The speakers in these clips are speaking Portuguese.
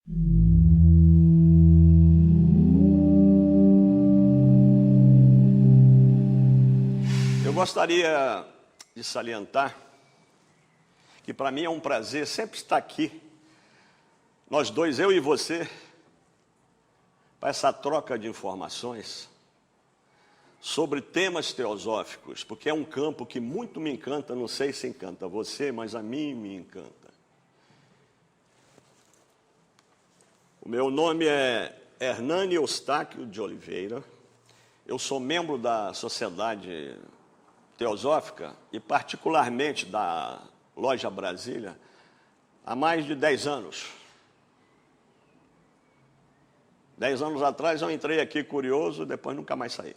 Eu gostaria de salientar que para mim é um prazer sempre estar aqui, nós dois, eu e você, para essa troca de informações sobre temas teosóficos, porque é um campo que muito me encanta, não sei se encanta você, mas a mim me encanta. O meu nome é Hernani Eustáquio de Oliveira, eu sou membro da Sociedade Teosófica e particularmente da Loja Brasília há mais de 10 anos. 10 anos atrás eu entrei aqui curioso, depois nunca mais saí.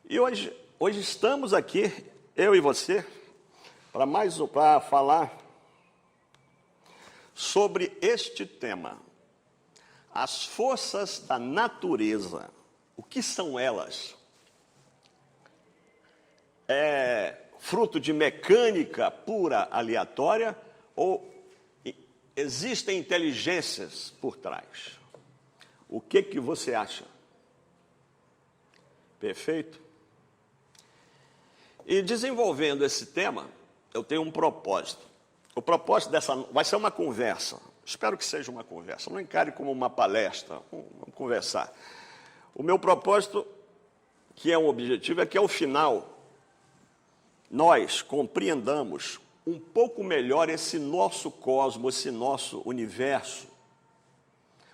E hoje estamos aqui, eu e você, para falar sobre este tema, as forças da natureza. O que são elas? É fruto de mecânica pura, aleatória, ou existem inteligências por trás? O que você acha? Perfeito? E desenvolvendo esse tema, eu tenho um propósito. O propósito dessa vai ser uma conversa. Espero que seja uma conversa. Não encare como uma palestra. Vamos conversar. O meu propósito, que é um objetivo, é que ao final nós compreendamos um pouco melhor esse nosso cosmos, esse nosso universo,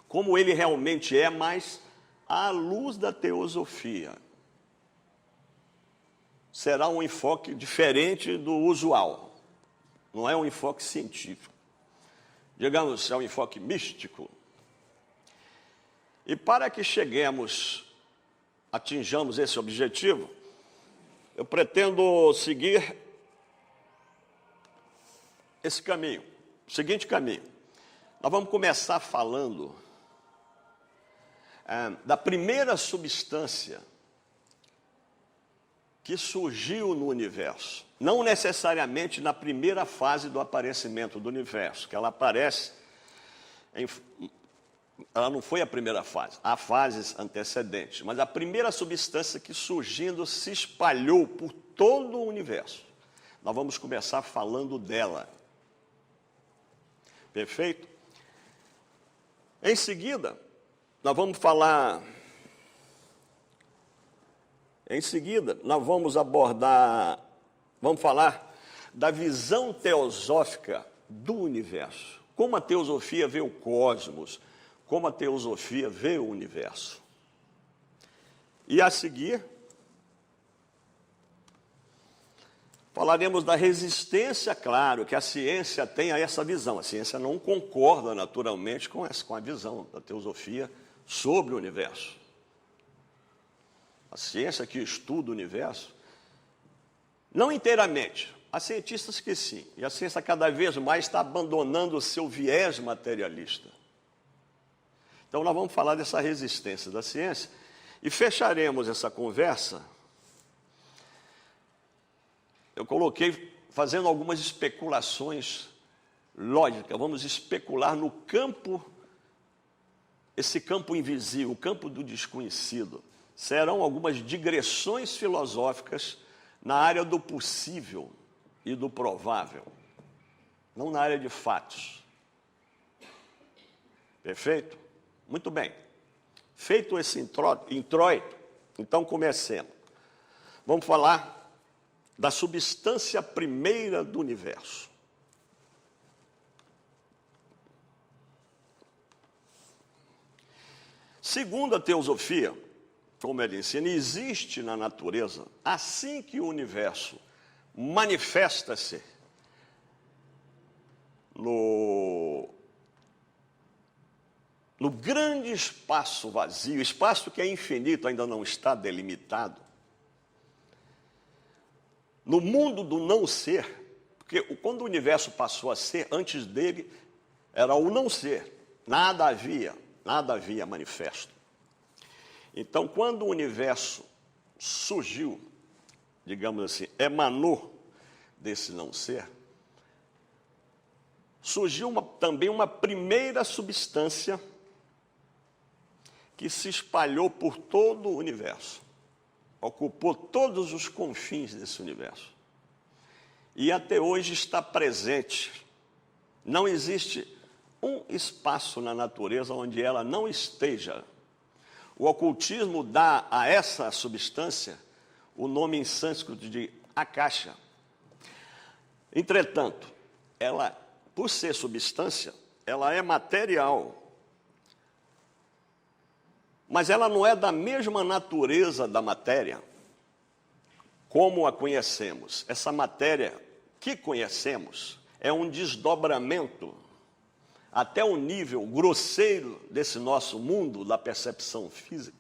como ele realmente é, mas à luz da teosofia. Será um enfoque diferente do usual. Não é um enfoque científico. Digamos, é um enfoque místico. E para que atinjamos esse objetivo, eu pretendo seguir esse caminho, o seguinte caminho. Nós vamos começar falando da primeira substância que surgiu no universo. Não necessariamente na primeira fase do aparecimento do universo, que ela aparece, ela não foi a primeira fase, há fases antecedentes, mas a primeira substância que surgindo se espalhou por todo o universo. Nós vamos começar falando dela. Perfeito? Em seguida, nós vamos falar... Em seguida, nós vamos falar da visão teosófica do universo. Como a teosofia vê o cosmos, como a teosofia vê o universo. E a seguir, falaremos da resistência, claro, que a ciência tem a essa visão. A ciência não concorda naturalmente com a visão da teosofia sobre o universo. A ciência que estuda o universo, não inteiramente, há cientistas que sim, e a ciência cada vez mais está abandonando o seu viés materialista. Então nós vamos falar dessa resistência da ciência e fecharemos essa conversa. Eu coloquei fazendo algumas especulações lógicas, vamos especular no campo, esse campo invisível, o campo do desconhecido. Serão algumas digressões filosóficas na área do possível e do provável, não na área de fatos. Perfeito? Muito bem. Feito esse introito, então comecemos. Vamos falar da substância primeira do universo. Segundo a teosofia, como ele ensina, existe na natureza, assim que o universo manifesta-se no grande espaço vazio, espaço que é infinito, ainda não está delimitado, no mundo do não ser, porque quando o universo passou a ser, antes dele era o não ser, nada havia manifesto. Então, quando o universo surgiu, digamos assim, emanou desse não ser, surgiu também uma primeira substância que se espalhou por todo o universo, ocupou todos os confins desse universo. E até hoje está presente. Não existe um espaço na natureza onde ela não esteja. O ocultismo dá a essa substância o nome em sânscrito de akasha. Entretanto, ela, por ser substância, ela é material. Mas ela não é da mesma natureza da matéria como a conhecemos. Essa matéria que conhecemos é um desdobramento até o nível grosseiro desse nosso mundo da percepção física,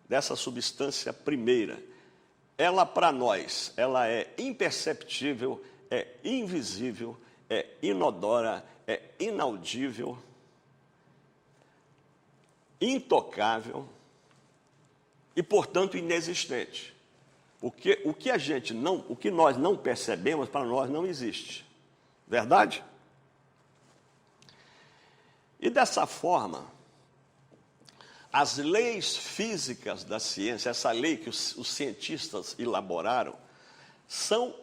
dessa substância primeira. Ela, para nós, ela é imperceptível, é invisível, é inodora, é inaudível, intocável e, portanto, inexistente. O que nós não percebemos, para nós não existe. Verdade? E dessa forma, as leis físicas da ciência, essa lei que os cientistas elaboraram, são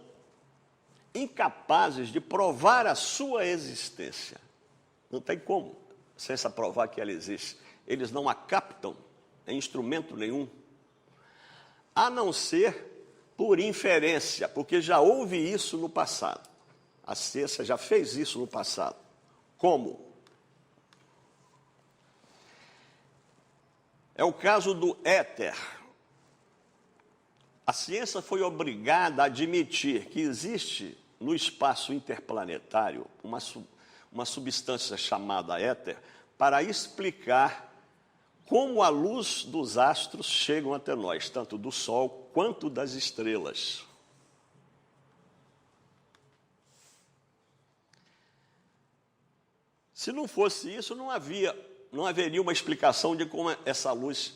incapazes de provar a sua existência. Não tem como a ciência provar que ela existe. Eles não a captam em instrumento nenhum, a não ser por inferência, porque já houve isso no passado. A ciência já fez isso no passado. Como? É o caso do éter. A ciência foi obrigada a admitir que existe no espaço interplanetário uma substância chamada éter para explicar como a luz dos astros chegam até nós, tanto do Sol quanto das estrelas. Se não fosse isso, não haveria uma explicação de como essa luz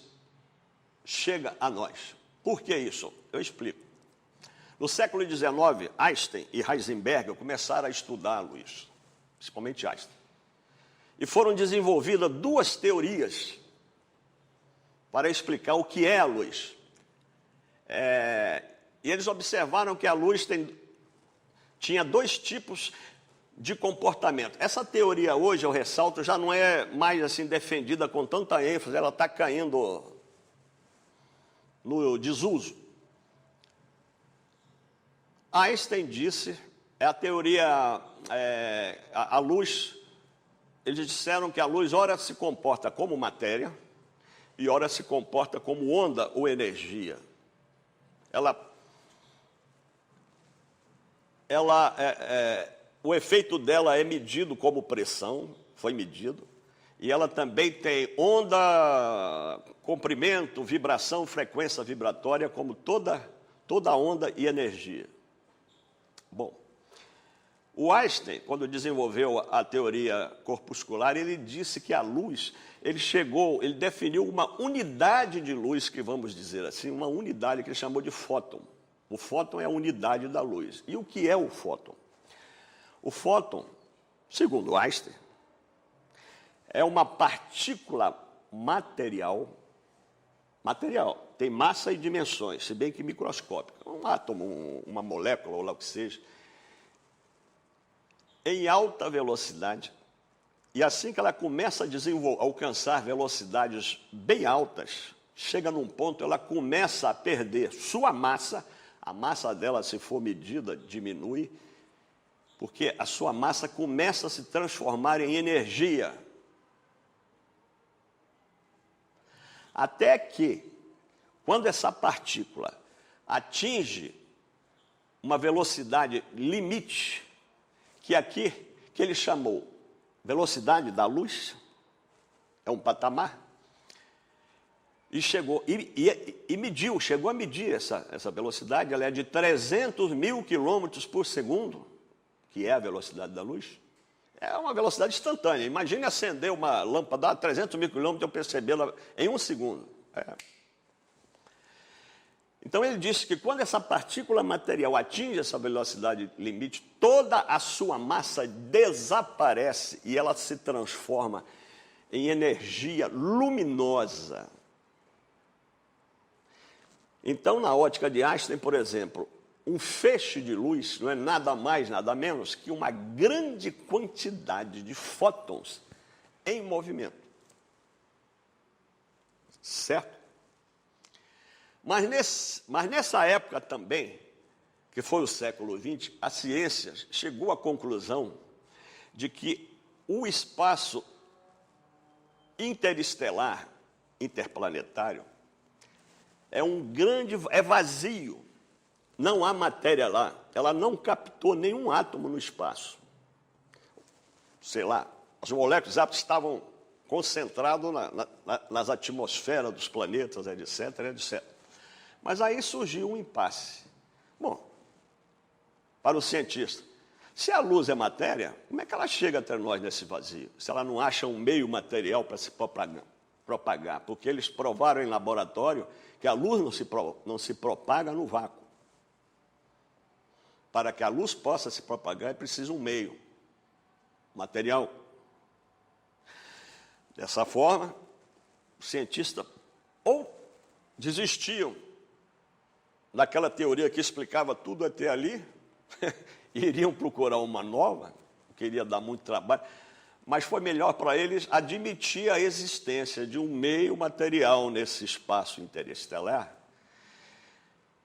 chega a nós. Por que isso? Eu explico. No século XIX, Einstein e Heisenberg começaram a estudar a luz, principalmente Einstein. E foram desenvolvidas duas teorias para explicar o que é a luz. E eles observaram que a luz tinha dois tipos de comportamento. Essa teoria hoje, eu ressalto, já não é mais assim defendida com tanta ênfase, ela está caindo no desuso. Einstein disse, a teoria, a luz, eles disseram que a luz ora se comporta como matéria e ora se comporta como onda ou energia. O efeito dela é medido como pressão, foi medido, e ela também tem onda, comprimento, vibração, frequência vibratória, como toda onda e energia. Bom, o Einstein, quando desenvolveu a teoria corpuscular, ele disse que a luz, ele definiu uma unidade de luz, que vamos dizer assim, uma unidade que ele chamou de fóton. O fóton é a unidade da luz. E o que é o fóton? O fóton, segundo Einstein, é uma partícula material, tem massa e dimensões, se bem que microscópica, um átomo, uma molécula, ou lá o que seja, em alta velocidade, e assim que ela começa a alcançar velocidades bem altas, chega num ponto, ela começa a perder sua massa, a massa dela, se for medida, diminui, porque a sua massa começa a se transformar em energia. Até que, quando essa partícula atinge uma velocidade limite, que ele chamou velocidade da luz, é um patamar, e chegou a medir essa velocidade, ela é de 300 mil quilômetros por segundo, que é a velocidade da luz. É uma velocidade instantânea. Imagine acender uma lâmpada a 300 mil quilômetros e eu percebê-la em um segundo. Então ele disse que quando essa partícula material atinge essa velocidade limite, toda a sua massa desaparece e ela se transforma em energia luminosa. Então, na ótica de Einstein, por exemplo, um feixe de luz não é nada mais, nada menos que uma grande quantidade de fótons em movimento. Certo? Mas nessa época também, que foi o século XX, a ciência chegou à conclusão de que o espaço interestelar, interplanetário, é vazio. Não há matéria lá. Ela não captou nenhum átomo no espaço. Sei lá, as moléculas estavam concentradas nas atmosferas dos planetas, etc, etc. Mas aí surgiu um impasse. Bom, para o cientista, se a luz é matéria, como é que ela chega até nós nesse vazio? Se ela não acha um meio material para se propagar? Porque eles provaram em laboratório que a luz não se propaga no vácuo. Para que a luz possa se propagar, é preciso um meio material. Dessa forma, os cientistas ou desistiam daquela teoria que explicava tudo até ali, e iriam procurar uma nova, que iria dar muito trabalho, mas foi melhor para eles admitir a existência de um meio material nesse espaço interestelar.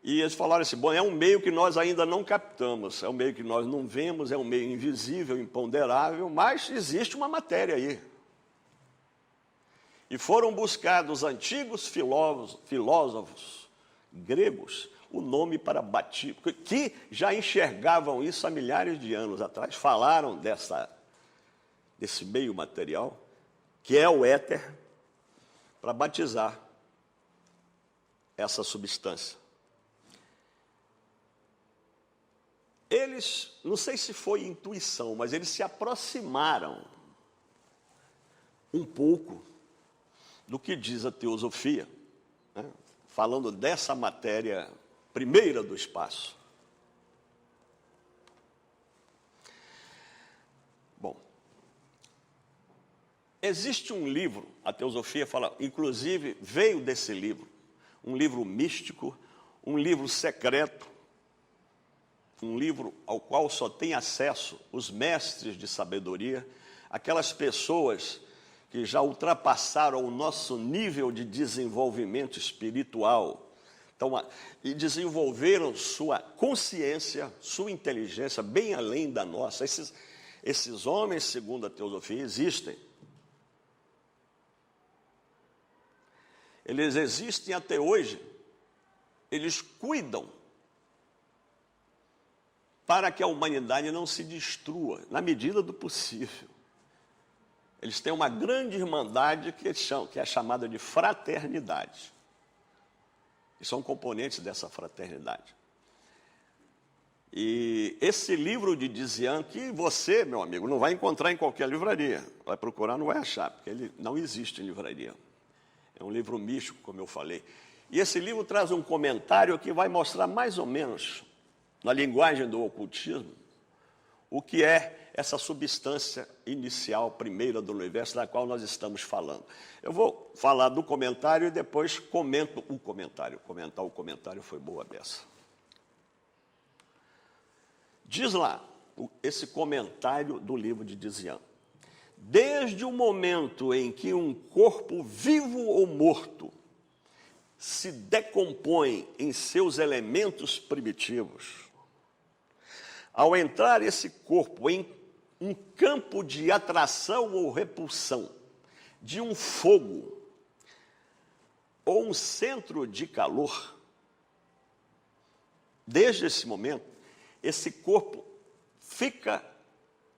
E eles falaram assim, bom, é um meio que nós ainda não captamos, é um meio que nós não vemos, é um meio invisível, imponderável, mas existe uma matéria aí. E foram buscados antigos filósofos gregos o nome para batismo, que já enxergavam isso há milhares de anos atrás, falaram desse meio material, que é o éter, para batizar essa substância. Eles, não sei se foi intuição, mas eles se aproximaram um pouco do que diz a teosofia, né? Falando dessa matéria primeira do espaço. Bom, existe um livro, a teosofia fala, inclusive veio desse livro, um livro místico, um livro secreto, um livro ao qual só tem acesso os mestres de sabedoria, aquelas pessoas que já ultrapassaram o nosso nível de desenvolvimento espiritual, então, e desenvolveram sua consciência, sua inteligência, bem além da nossa. Esses homens, segundo a teosofia, existem. Eles existem até hoje. Eles cuidam para que a humanidade não se destrua, na medida do possível. Eles têm uma grande irmandade que é chamada de fraternidade. E são componentes dessa fraternidade. E esse livro de Dzian, que você, meu amigo, não vai encontrar em qualquer livraria. Vai procurar, não vai achar, porque ele não existe em livraria. É um livro místico, como eu falei. E esse livro traz um comentário que vai mostrar mais ou menos, na linguagem do ocultismo, o que é essa substância inicial, primeira do universo, da qual nós estamos falando. Eu vou falar do comentário e depois comento o comentário. Comentar o comentário foi boa beça. Diz lá, esse comentário do livro de Dzian. Desde o momento em que um corpo vivo ou morto se decompõe em seus elementos primitivos, ao entrar esse corpo em um campo de atração ou repulsão de um fogo ou um centro de calor, desde esse momento, esse corpo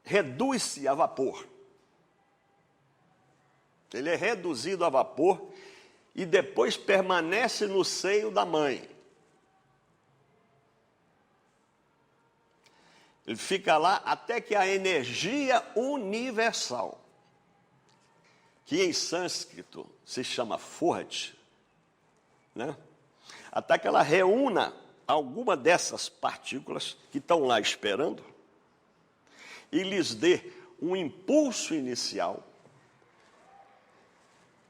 reduz-se a vapor. Ele é reduzido a vapor e depois permanece no seio da mãe. Ele fica lá até que a energia universal, que em sânscrito se chama forte, né? até que ela reúna alguma dessas partículas que estão lá esperando e lhes dê um impulso inicial.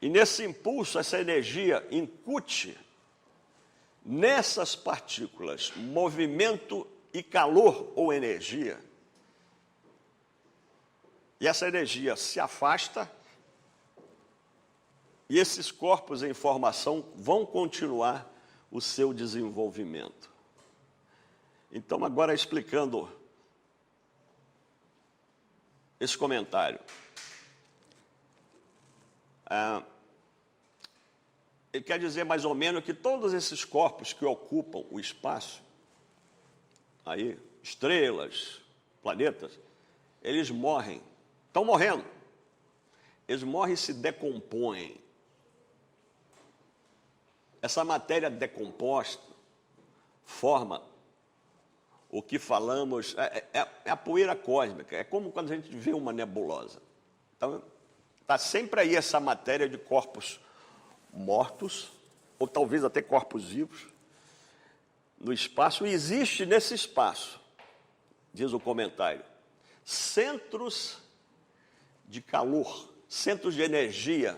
E nesse impulso, essa energia incute nessas partículas movimento e calor ou energia. E essa energia se afasta e esses corpos em formação vão continuar o seu desenvolvimento. Então, agora explicando esse comentário. Ele quer dizer mais ou menos que todos esses corpos que ocupam o espaço, aí, estrelas, planetas, eles morrem, estão morrendo. Eles morrem e se decompõem. Essa matéria decomposta forma o que falamos, é a poeira cósmica, é como quando a gente vê uma nebulosa. Então, está sempre aí essa matéria de corpos mortos, ou talvez até corpos vivos, no espaço, e existe nesse espaço, diz o comentário, centros de calor, centros de energia.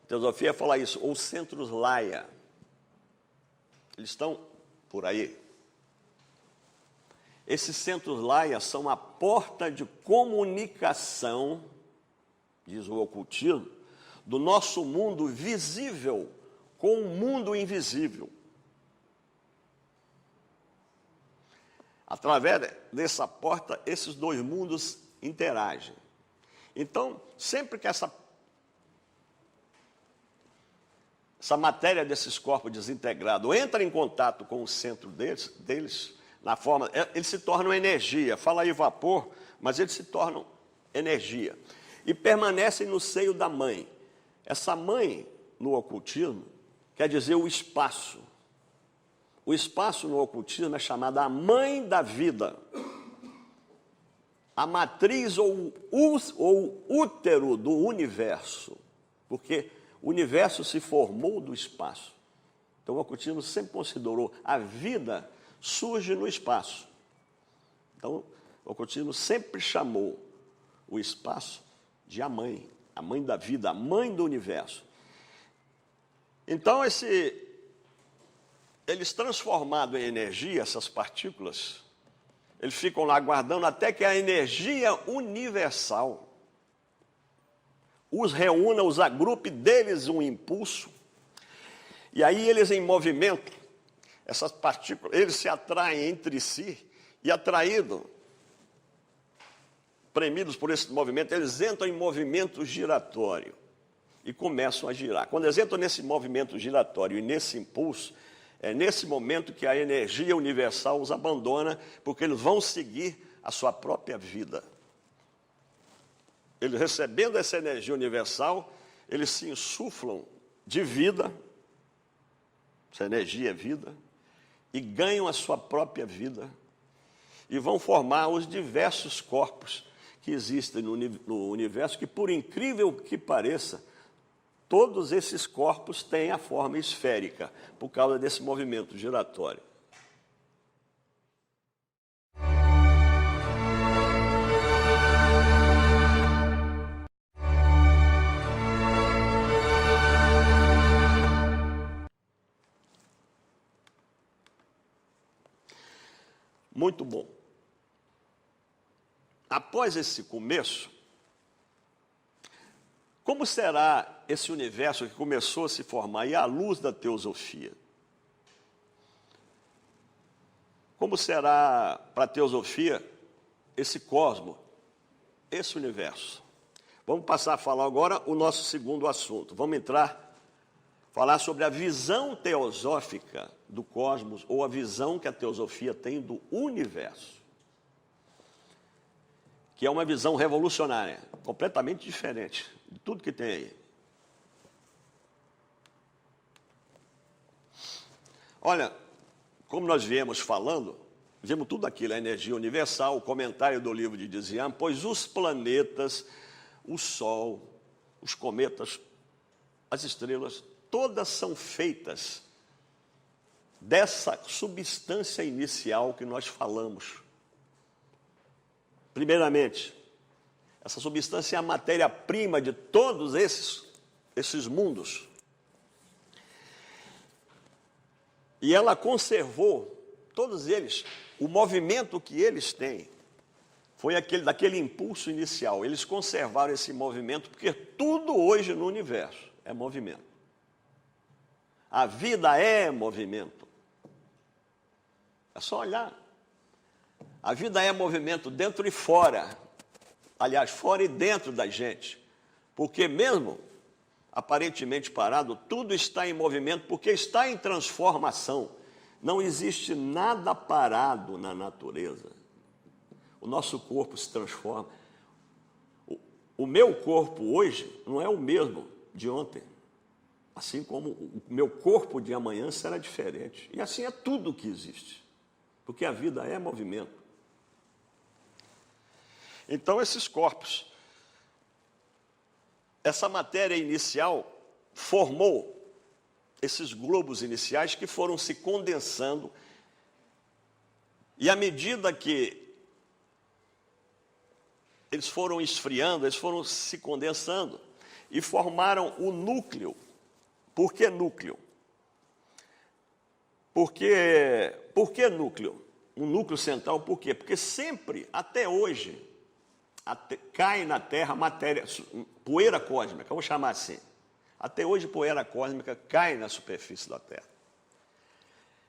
A teosofia fala isso, ou centros Laia. Eles estão por aí. Esses centros Laia são a porta de comunicação, diz o ocultismo, do nosso mundo visível com o mundo invisível. Através dessa porta, esses dois mundos interagem. Então, sempre que essa matéria desses corpos desintegrados entra em contato com o centro deles na forma, eles se tornam energia. Fala aí vapor, mas eles se tornam energia. E permanecem no seio da mãe. Essa mãe, no ocultismo, quer dizer o espaço. O espaço no ocultismo é chamada a mãe da vida. A matriz ou útero do universo. Porque o universo se formou do espaço. Então o ocultismo sempre considerou a vida surge no espaço. Então o ocultismo sempre chamou o espaço de a mãe da vida, a mãe do universo. Então eles transformados em energia, essas partículas, eles ficam lá aguardando até que a energia universal os reúna, os agrupe, deles um impulso, e aí eles em movimento, essas partículas, eles se atraem entre si, e atraídos, premidos por esse movimento, eles entram em movimento giratório, e começam a girar. Quando eles entram nesse movimento giratório e nesse impulso, é nesse momento que a energia universal os abandona, porque eles vão seguir a sua própria vida. Eles recebendo essa energia universal, eles se insuflam de vida, essa energia é vida, e ganham a sua própria vida, e vão formar os diversos corpos que existem no universo, que por incrível que pareça, todos esses corpos têm a forma esférica, por causa desse movimento giratório. Muito bom. Após esse começo, como será esse universo que começou a se formar e à luz da teosofia? Como será para a teosofia esse cosmo, esse universo? Vamos passar a falar agora o nosso segundo assunto. Vamos falar sobre a visão teosófica do cosmos, ou a visão que a teosofia tem do universo, que é uma visão revolucionária, completamente diferente de tudo que tem aí. Olha, como nós viemos falando, vimos tudo aquilo, a energia universal, o comentário do livro de Dzian, pois os planetas, o Sol, os cometas, as estrelas, todas são feitas dessa substância inicial que nós falamos. Primeiramente, essa substância é a matéria-prima de todos esses mundos. E ela conservou, todos eles, o movimento que eles têm foi daquele impulso inicial. Eles conservaram esse movimento, porque tudo hoje no universo é movimento. A vida é movimento. É só olhar. A vida é movimento dentro e fora. Aliás, fora e dentro da gente. Porque mesmo aparentemente parado, tudo está em movimento, porque está em transformação. Não existe nada parado na natureza. O nosso corpo se transforma. O meu corpo hoje não é o mesmo de ontem. Assim como o meu corpo de amanhã será diferente. E assim é tudo que existe. Porque a vida é movimento. Então, esses corpos, essa matéria inicial formou esses globos iniciais que foram se condensando. E à medida que eles foram esfriando, eles foram se condensando e formaram o núcleo. Por que núcleo? Por que núcleo? Um núcleo central, por quê? Porque sempre, até hoje, cai na Terra matéria, poeira cósmica, vamos chamar assim. Até hoje, poeira cósmica cai na superfície da Terra.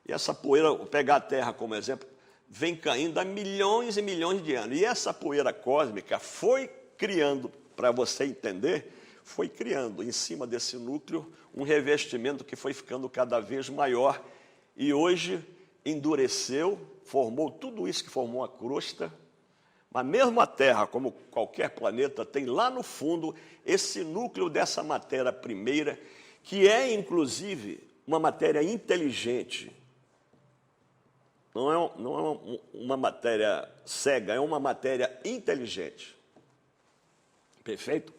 E essa poeira, vou pegar a Terra como exemplo, vem caindo há milhões e milhões de anos. E essa poeira cósmica foi criando, para você entender, foi criando em cima desse núcleo um revestimento que foi ficando cada vez maior e hoje endureceu, formou tudo isso que formou a crosta. Mas mesmo a Terra, como qualquer planeta, tem lá no fundo esse núcleo dessa matéria primeira, que é inclusive uma matéria inteligente. Não é uma matéria cega, é uma matéria inteligente. Perfeito?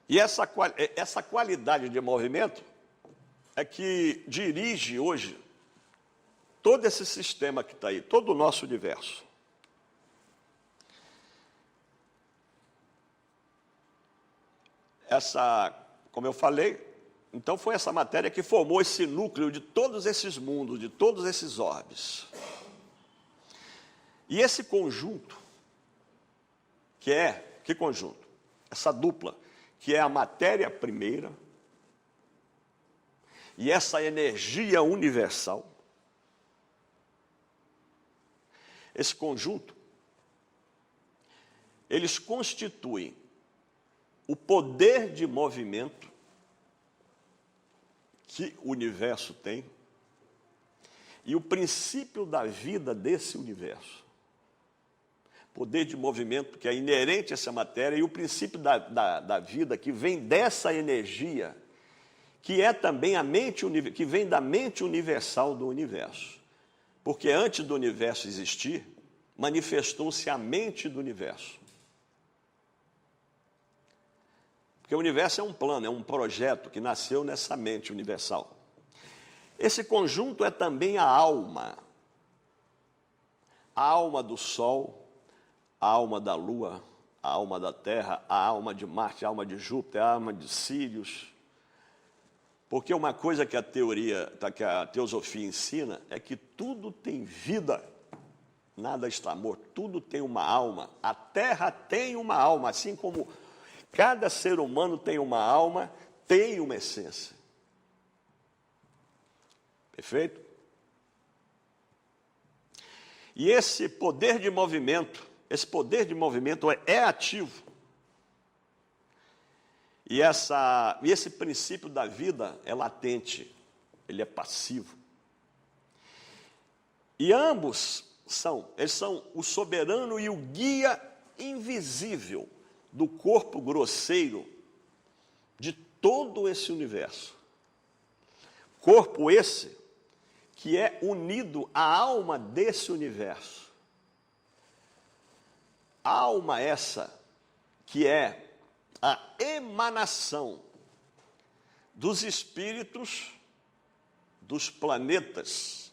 E essa qualidade de movimento é que dirige hoje todo esse sistema que está aí, todo o nosso universo. Como eu falei, então foi essa matéria que formou esse núcleo de todos esses mundos, de todos esses orbes. E esse conjunto, que conjunto? Essa dupla, que é a matéria primeira e essa energia universal, esse conjunto, eles constituem o poder de movimento que o universo tem e o princípio da vida desse universo. Poder de movimento que é inerente a essa matéria e o princípio da vida que vem dessa energia, que é também a mente, que vem da mente universal do universo. Porque antes do universo existir, manifestou-se a mente do universo. Porque o universo é um plano, é um projeto que nasceu nessa mente universal. Esse conjunto é também a alma do Sol, a alma da Lua, a alma da Terra, a alma de Marte, a alma de Júpiter, a alma de Sírius. Porque uma coisa que a teosofia ensina é que tudo tem vida, nada está morto, tudo tem uma alma. A Terra tem uma alma, assim como cada ser humano tem uma alma, tem uma essência. Perfeito? E esse poder de movimento é ativo. E esse princípio da vida é latente, ele é passivo. E ambos são o soberano e o guia invisível do corpo grosseiro de todo esse universo. Corpo esse que é unido à alma desse universo. Alma essa que é a emanação dos espíritos dos planetas.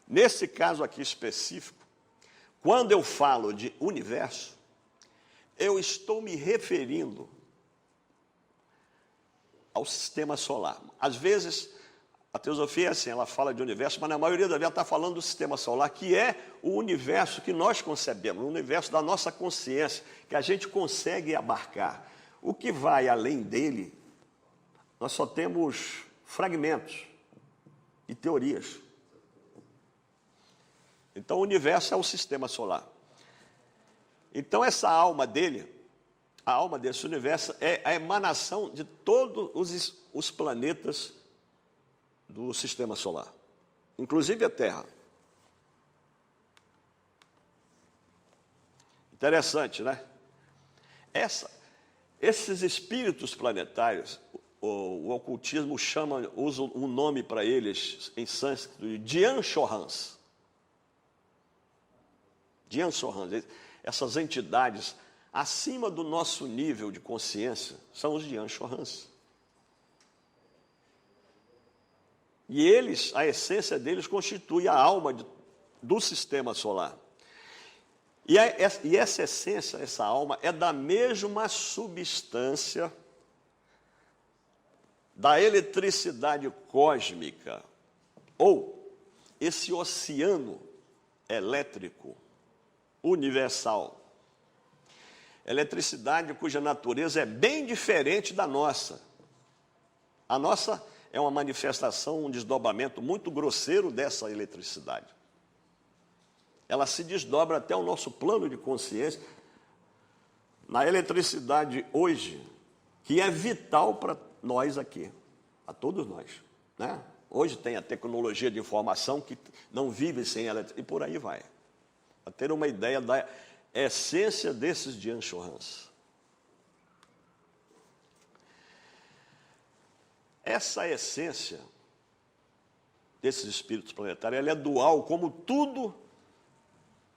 Nesse caso aqui específico, quando eu falo de universo, eu estou me referindo ao sistema solar. Às vezes, a teosofia é assim, ela fala de universo, mas na maioria das vezes ela está falando do sistema solar, que é o universo que nós concebemos, o universo da nossa consciência, que a gente consegue abarcar. O que vai além dele, nós só temos fragmentos e teorias. Então, o universo é o sistema solar. Então, essa alma dele, a alma desse universo, é a emanação de todos os planetas do sistema solar, inclusive a Terra. Interessante, né? Esses espíritos planetários, o ocultismo usa um nome para eles em sânscrito de Dhyan-shohans. Dhyan-shohans, essas entidades acima do nosso nível de consciência são os Dhyan-shohans. E eles, a essência deles constitui a alma do sistema solar. E essa essência, essa alma, é da mesma substância da eletricidade cósmica, ou esse oceano elétrico universal. Eletricidade cuja natureza é bem diferente da nossa. A nossa é uma manifestação, um desdobramento muito grosseiro dessa eletricidade. Ela se desdobra até o nosso plano de consciência, na eletricidade hoje, que é vital para nós aqui, a todos nós, né? Hoje tem a tecnologia de informação que não vive sem eletricidade, e por aí vai. Para ter uma ideia da essência desses Dhyan-shohans. Essa essência desses espíritos planetários, ela é dual, como tudo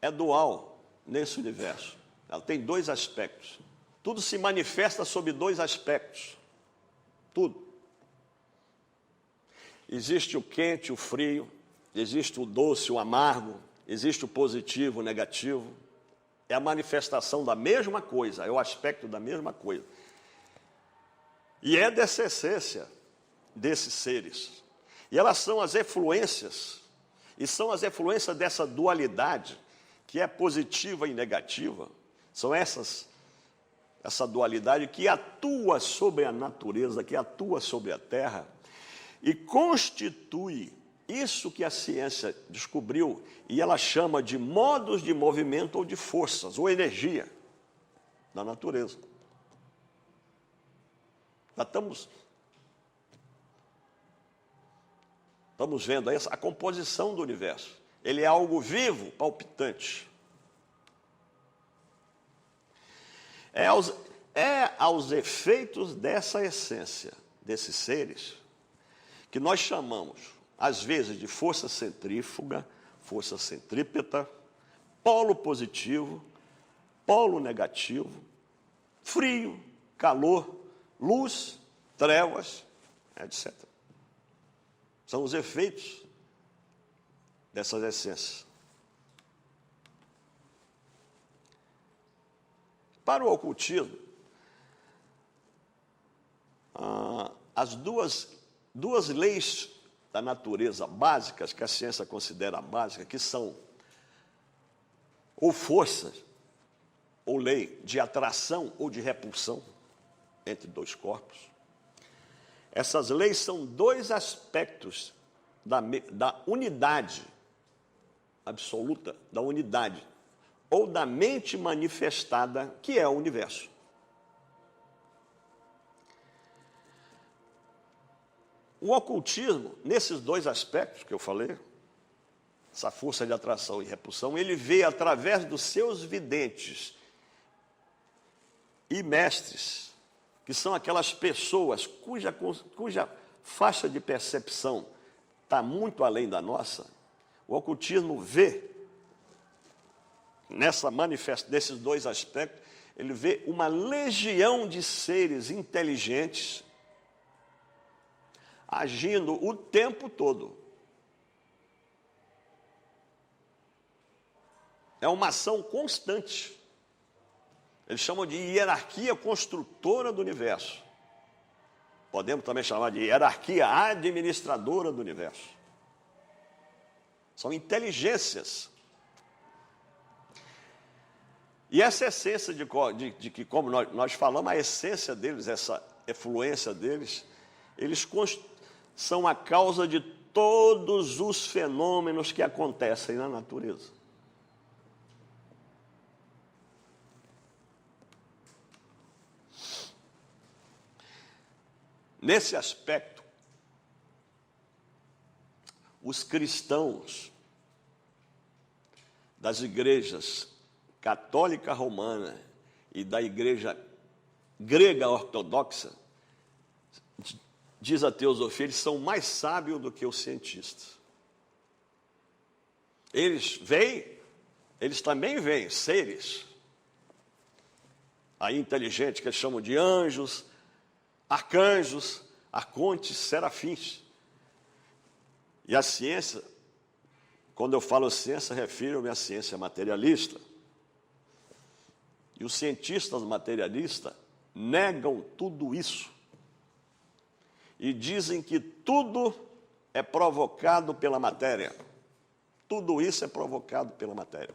é dual nesse universo. Ela tem dois aspectos. Tudo se manifesta sob dois aspectos. Tudo. Existe o quente, o frio, existe o doce, o amargo, existe o positivo, o negativo. É a manifestação da mesma coisa, é o aspecto da mesma coisa. E é dessa essência desses seres. E elas são as efluências, e são as efluências dessa dualidade, que é positiva e negativa. São essa dualidade que atua sobre a natureza, que atua sobre a Terra, e constitui isso que a ciência descobriu, e ela chama de modos de movimento ou de forças, ou energia da natureza. Já estamos vendo aí a composição do universo. Ele é algo vivo, palpitante. É aos efeitos dessa essência, desses seres, que nós chamamos, às vezes, de força centrífuga, força centrípeta, polo positivo, polo negativo, frio, calor, luz, trevas, etc. São os efeitos dessas essências. Para o ocultismo, as duas leis da natureza básicas, que a ciência considera básicas, que são ou forças, ou lei de atração ou de repulsão entre dois corpos. Essas leis são dois aspectos da unidade absoluta, da unidade, ou da mente manifestada, que é o universo. O ocultismo, nesses dois aspectos que eu falei, essa força de atração e repulsão, ele vê através dos seus videntes e mestres, que são aquelas pessoas cuja faixa de percepção está muito além da nossa. O ocultismo vê, nesses dois aspectos, ele vê uma legião de seres inteligentes agindo o tempo todo. É uma ação constante. Eles chamam de hierarquia construtora do universo. Podemos também chamar de hierarquia administradora do universo. São inteligências. E essa essência de que, como nós falamos, a essência deles, essa efluência deles, eles são a causa de todos os fenômenos que acontecem na natureza. Nesse aspecto, os cristãos das igrejas católica romana e da igreja grega ortodoxa, diz a teosofia, eles são mais sábios do que os cientistas. Eles também veem seres aí inteligentes, que eles chamam de anjos, arcanjos, arcontes, serafins. E a ciência, quando eu falo ciência, refiro-me à ciência materialista. E os cientistas materialistas negam tudo isso. E dizem que tudo é provocado pela matéria. Tudo isso é provocado pela matéria.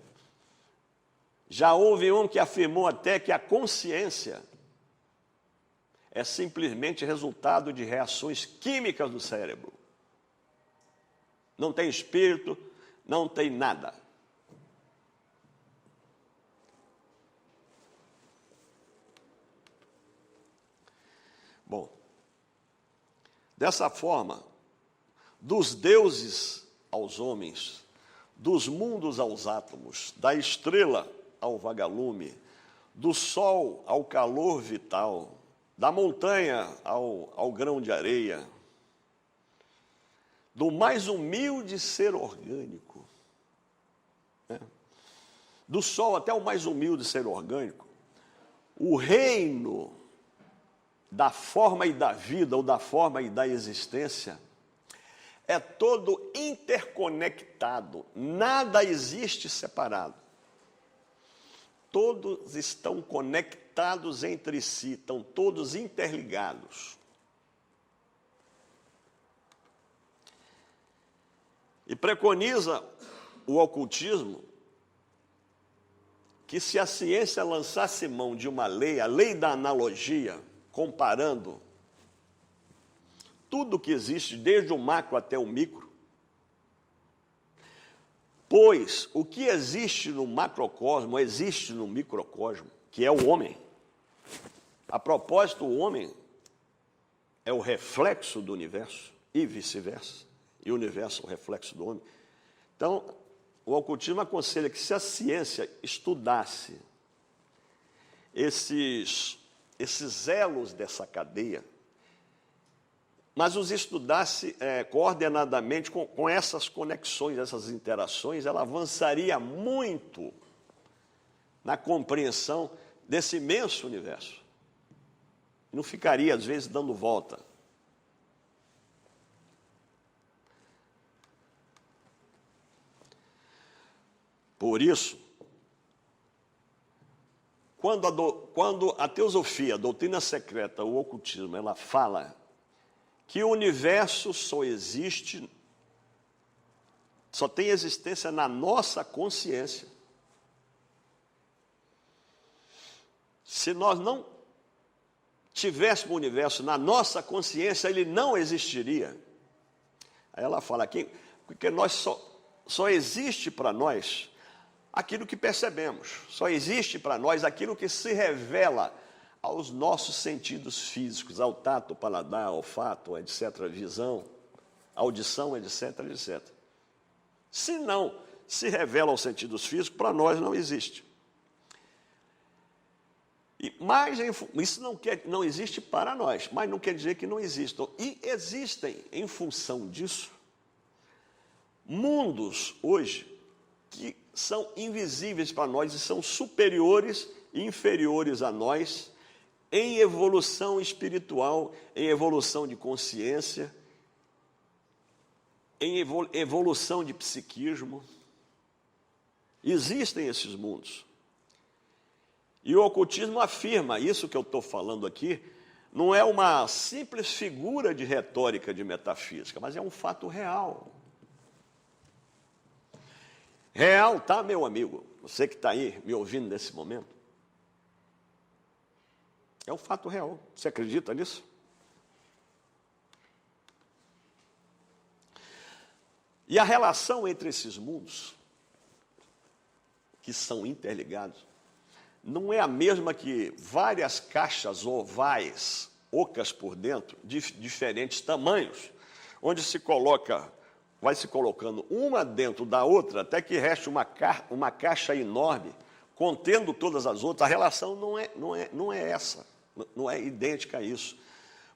Já houve um que afirmou até que a consciência é simplesmente resultado de reações químicas do cérebro. Não tem espírito, não tem nada. Bom, dessa forma, dos deuses aos homens, dos mundos aos átomos, da estrela ao vagalume, do sol ao calor vital, da montanha ao grão de areia, do mais humilde ser orgânico, né? Do sol até o mais humilde ser orgânico, o reino da forma e da vida, ou da forma e da existência, é todo interconectado, nada existe separado. Todos estão conectados entre si, estão todos interligados. E preconiza o ocultismo que, se a ciência lançasse mão de uma lei, a lei da analogia, comparando tudo que existe, desde o macro até o micro, pois o que existe no macrocosmo existe no microcosmo, que é o homem. A propósito, o homem é o reflexo do universo e vice-versa, e o universo é o reflexo do homem. Então, o ocultismo aconselha que, se a ciência estudasse esses elos dessa cadeia, mas os estudasse coordenadamente com essas conexões, essas interações, ela avançaria muito na compreensão desse imenso universo. Não ficaria, às vezes, dando volta. Por isso, quando a teosofia, a doutrina secreta, o ocultismo, ela fala que o universo só tem existência na nossa consciência. Se nós não tivéssemos o universo na nossa consciência, ele não existiria. Aí ela fala aqui, porque só existe para nós aquilo que percebemos, só existe para nós aquilo que se revela aos nossos sentidos físicos, ao tato, paladar, olfato, etc., visão, audição, etc., etc. Se não se revela aos sentidos físicos, para nós não existe. Mas isso não existe para nós, mas não quer dizer que não existam. E existem, em função disso, mundos hoje que são invisíveis para nós e são superiores e inferiores a nós em evolução espiritual, em evolução de consciência em evolução de psiquismo. Existem esses mundos. E o ocultismo afirma, isso que eu estou falando aqui, não é uma simples figura de retórica de metafísica, mas é um fato real. Real, tá, meu amigo? Você que está aí me ouvindo nesse momento. É um fato real. Você acredita nisso? E a relação entre esses mundos, que são interligados, não é a mesma que várias caixas ovais, ocas por dentro, de diferentes tamanhos, onde vai se colocando uma dentro da outra, até que reste uma caixa enorme, contendo todas as outras. A relação não é essa, não é idêntica a isso.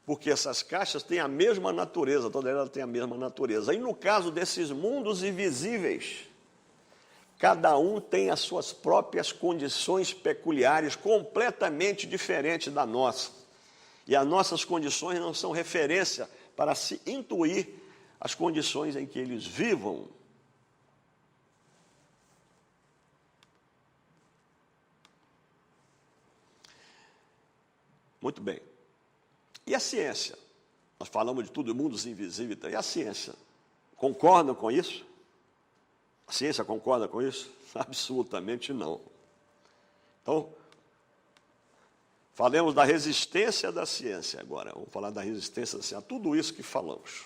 Porque essas caixas têm a mesma natureza, toda ela tem a mesma natureza. E no caso desses mundos invisíveis, cada um tem as suas próprias condições peculiares, completamente diferentes da nossa. E as nossas condições não são referência para se intuir as condições em que eles vivam. Muito bem. E a ciência? Nós falamos de tudo, mundos invisíveis. E a ciência? Concordam com isso? A ciência concorda com isso? Absolutamente não. Então, falemos da resistência da ciência agora. Vamos falar da resistência da ciência a tudo isso que falamos.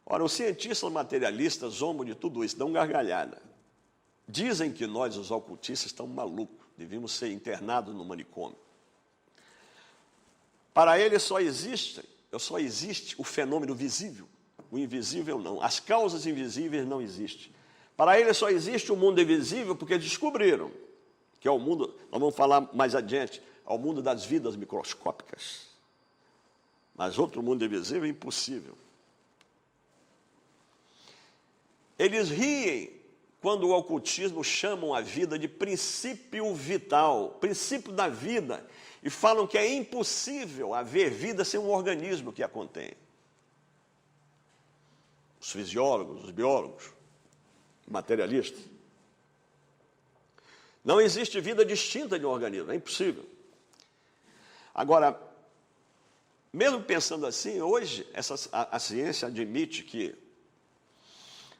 Ora, os cientistas materialistas zombam de tudo isso, dão gargalhada. Dizem que nós, os ocultistas, estamos malucos, devíamos ser internados no manicômio. Para eles só existe o fenômeno visível, o invisível não. As causas invisíveis não existem. Para eles só existe o mundo invisível porque descobriram que é o mundo, nós vamos falar mais adiante, é o mundo das vidas microscópicas. Mas outro mundo invisível é impossível. Eles riem quando o ocultismo chamam a vida de princípio vital, princípio da vida, e falam que é impossível haver vida sem um organismo que a contém. Os fisiólogos, os biólogos, materialistas. Não existe vida distinta de um organismo, é impossível. Agora, mesmo pensando assim, hoje a ciência admite que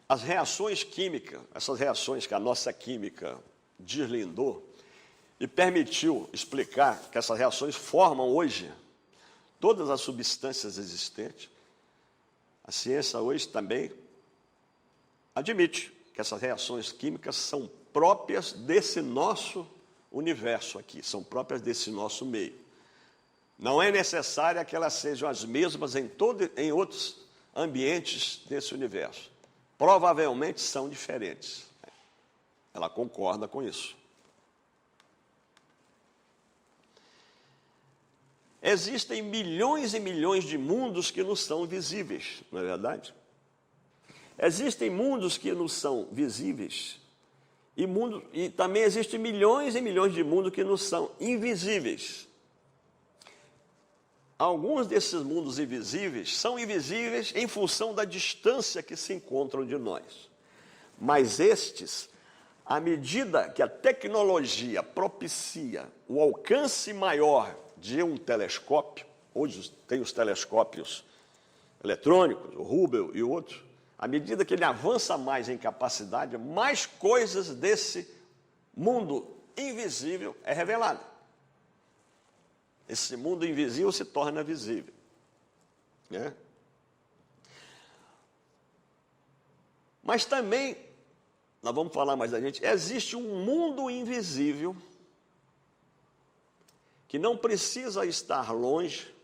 as reações químicas, essas reações que a nossa química deslindou e permitiu explicar que essas reações formam hoje todas as substâncias existentes, a ciência hoje também admite que essas reações químicas são próprias desse nosso universo aqui, são próprias desse nosso meio. Não é necessário que elas sejam as mesmas em outros ambientes desse universo. Provavelmente são diferentes. Ela concorda com isso. Existem milhões e milhões de mundos que nos são visíveis, não é verdade? Existem mundos que nos são visíveis e também existem milhões e milhões de mundos que nos são invisíveis. Alguns desses mundos invisíveis são invisíveis em função da distância que se encontram de nós. Mas estes, à medida que a tecnologia propicia o alcance maior de um telescópio, hoje tem os telescópios eletrônicos, o Hubble e outros, à medida que ele avança mais em capacidade, mais coisas desse mundo invisível é revelado. Esse mundo invisível se torna visível, né? Mas também, nós vamos falar mais da gente, existe um mundo invisível que não precisa estar longe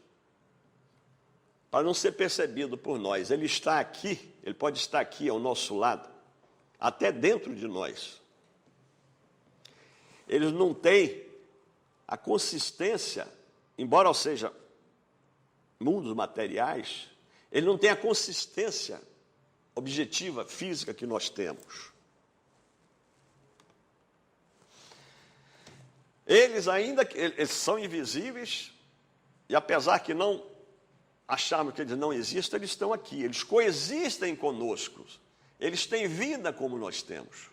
para não ser percebido por nós. Ele está aqui, ele pode estar aqui ao nosso lado, até dentro de nós. Eles não têm a consistência, embora seja mundos materiais, ele não tem a consistência objetiva, física que nós temos. Eles ainda eles são invisíveis, e apesar que não acharmos que eles não existem, eles estão aqui, eles coexistem conosco, eles têm vida como nós temos.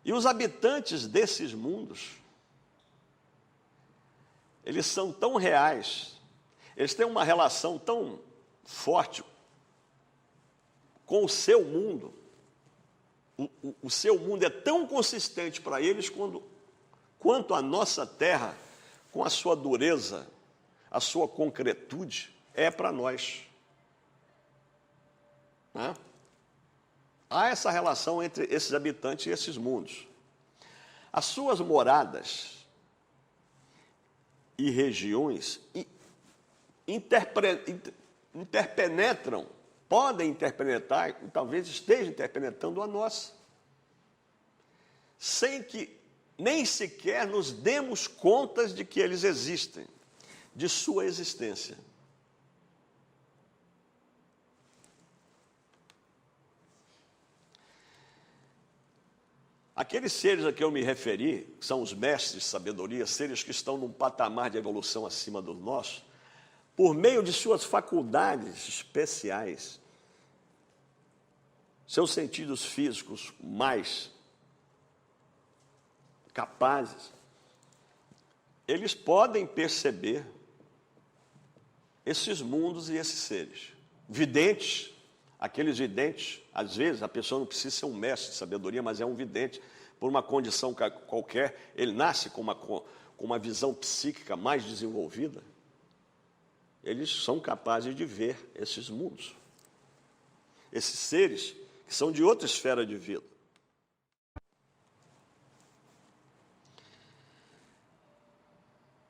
E os habitantes desses mundos, eles são tão reais, eles têm uma relação tão forte com o seu mundo, o seu mundo é tão consistente para eles quanto a nossa terra, com a sua dureza, a sua concretude, é para nós. Né? Há essa relação entre esses habitantes e esses mundos. As suas moradas e regiões interpenetram, podem interpenetrar, talvez estejam interpenetrando a nossa, sem que nem sequer nos demos contas de que eles existem, de sua existência. Aqueles seres a que eu me referi, que são os mestres de sabedoria, seres que estão num patamar de evolução acima do nosso, por meio de suas faculdades especiais, seus sentidos físicos mais capazes, eles podem perceber esses mundos e esses seres. Videntes, aqueles videntes, às vezes a pessoa não precisa ser um mestre de sabedoria, mas é um vidente, por uma condição qualquer, ele nasce com uma visão psíquica mais desenvolvida, eles são capazes de ver esses mundos, esses seres que são de outra esfera de vida.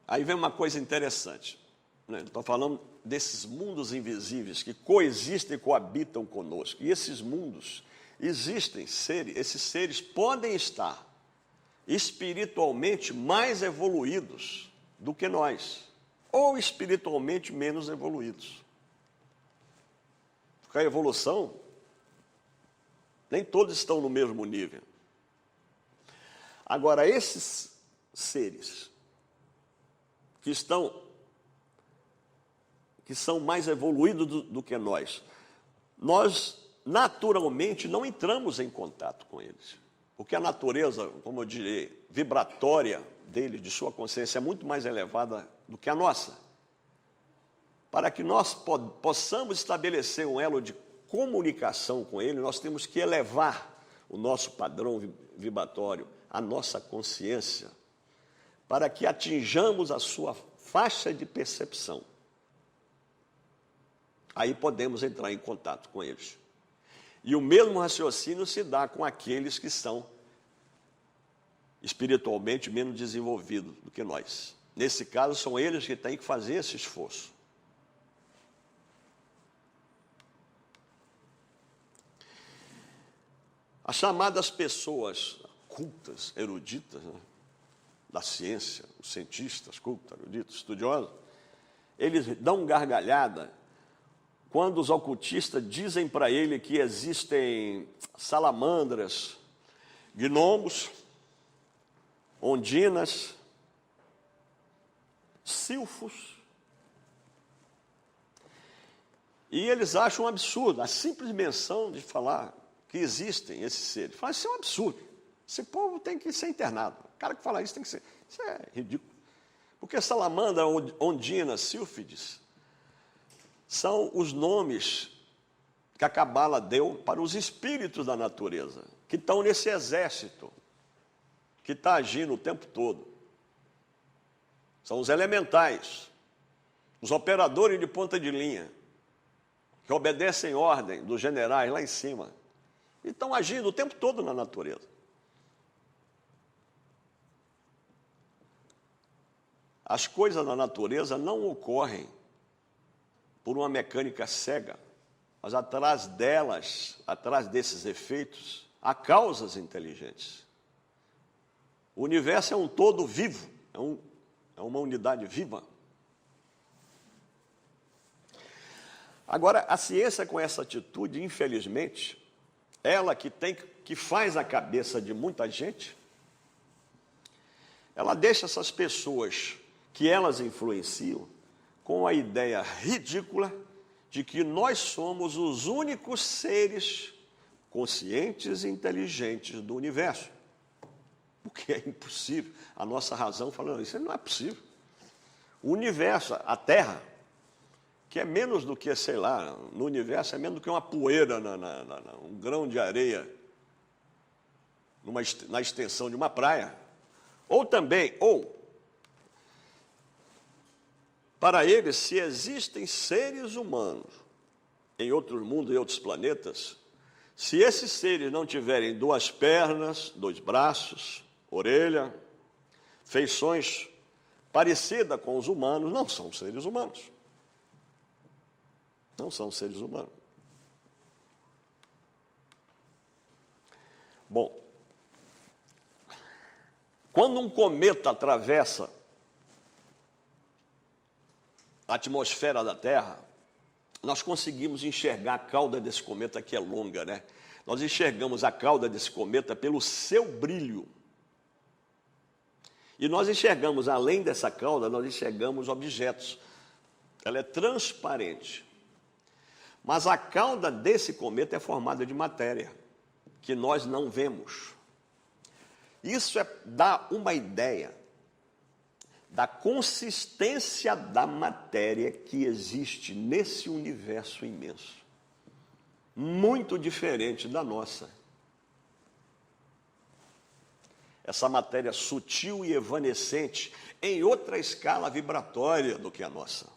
Aí vem uma coisa interessante, né? Estou falando desses mundos invisíveis que coexistem e coabitam conosco. E esses mundos existem, esses seres podem estar espiritualmente mais evoluídos do que nós, ou espiritualmente menos evoluídos. Porque a evolução, nem todos estão no mesmo nível. Agora, esses seres que são mais evoluídos do que nós naturalmente não entramos em contato com eles, porque a natureza, como eu direi, vibratória dele, de sua consciência, é muito mais elevada do que a nossa. Para que nós possamos estabelecer um elo de comunicação com ele, nós temos que elevar o nosso padrão vibratório, a nossa consciência, para que atinjamos a sua faixa de percepção. Aí podemos entrar em contato com eles. E o mesmo raciocínio se dá com aqueles que são espiritualmente menos desenvolvidos do que nós. Nesse caso, são eles que têm que fazer esse esforço. As chamadas pessoas cultas, eruditas, né, da ciência, os cientistas cultos, eruditos, estudiosos, eles dão gargalhada quando os ocultistas dizem para ele que existem salamandras, gnomos, ondinas, silfos. E eles acham um absurdo a simples menção de falar que existem esses seres. Fala, isso é um absurdo. Esse povo tem que ser internado. O cara que fala isso tem que ser... Isso é ridículo. Porque salamandra, ondina, sílfides são os nomes que a Cabala deu para os espíritos da natureza, que estão nesse exército, que está agindo o tempo todo. São os elementais, os operadores de ponta de linha, que obedecem ordem dos generais lá em cima, e estão agindo o tempo todo na natureza. As coisas da natureza não ocorrem por uma mecânica cega, mas atrás delas, atrás desses efeitos, há causas inteligentes. O universo é um todo vivo, é uma unidade viva. Agora, a ciência com essa atitude, infelizmente, ela que faz a cabeça de muita gente, ela deixa essas pessoas que elas influenciam com a ideia ridícula de que nós somos os únicos seres conscientes e inteligentes do universo. O que é impossível. A nossa razão fala, não, isso não é possível. O universo, a Terra, que é menos do que, sei lá, no universo é menos do que uma poeira, um grão de areia, na extensão de uma praia. Ou também, para eles, se existem seres humanos em outros mundos e outros planetas, se esses seres não tiverem 2 pernas, 2 braços, orelha, feições parecidas com os humanos, não são seres humanos. Não são seres humanos. Bom, quando um cometa atravessa a atmosfera da Terra, nós conseguimos enxergar a cauda desse cometa, que é longa, né? Nós enxergamos a cauda desse cometa pelo seu brilho. E nós enxergamos, além dessa cauda, nós enxergamos objetos. Ela é transparente. Mas a cauda desse cometa é formada de matéria, que nós não vemos. Isso dá uma ideia da consistência da matéria que existe nesse universo imenso. Muito diferente da nossa. Essa matéria sutil e evanescente em outra escala vibratória do que a nossa.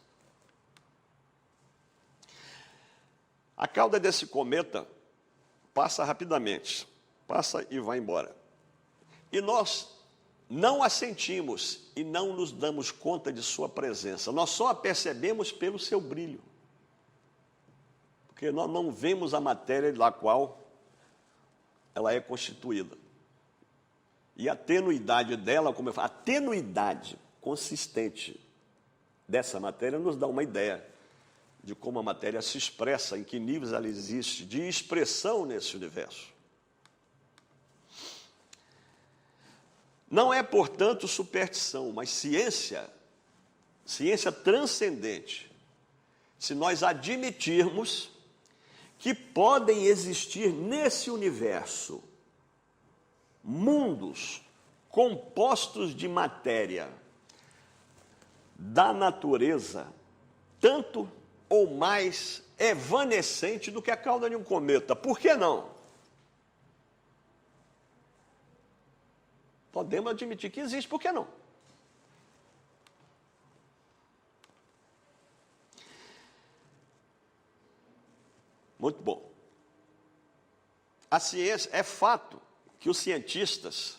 A cauda desse cometa passa rapidamente, passa e vai embora. E nós não a sentimos e não nos damos conta de sua presença. Nós só a percebemos pelo seu brilho. Porque nós não vemos a matéria da qual ela é constituída. E a tenuidade dela, como eu falo, a tenuidade consistente dessa matéria nos dá uma ideia de como a matéria se expressa, em que níveis ela existe de expressão nesse universo. Não é, portanto, superstição, mas ciência transcendente, se nós admitirmos que podem existir nesse universo mundos compostos de matéria da natureza, tanto ou mais evanescente do que a cauda de um cometa. Por que não? Podemos admitir que existe, por que não? Muito bom. A ciência, é fato que os cientistas,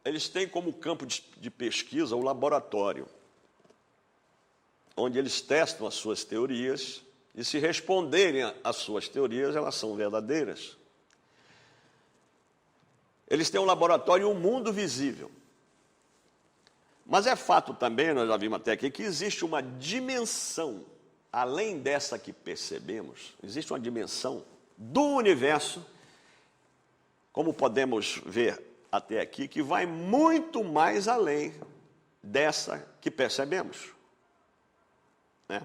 eles têm como campo de pesquisa o laboratório, onde eles testam as suas teorias, e se responderem às suas teorias, elas são verdadeiras. Eles têm um laboratório e um mundo visível. Mas é fato também, nós já vimos até aqui, que existe uma dimensão, além dessa que percebemos, existe uma dimensão do universo, como podemos ver até aqui, que vai muito mais além dessa que percebemos. Né?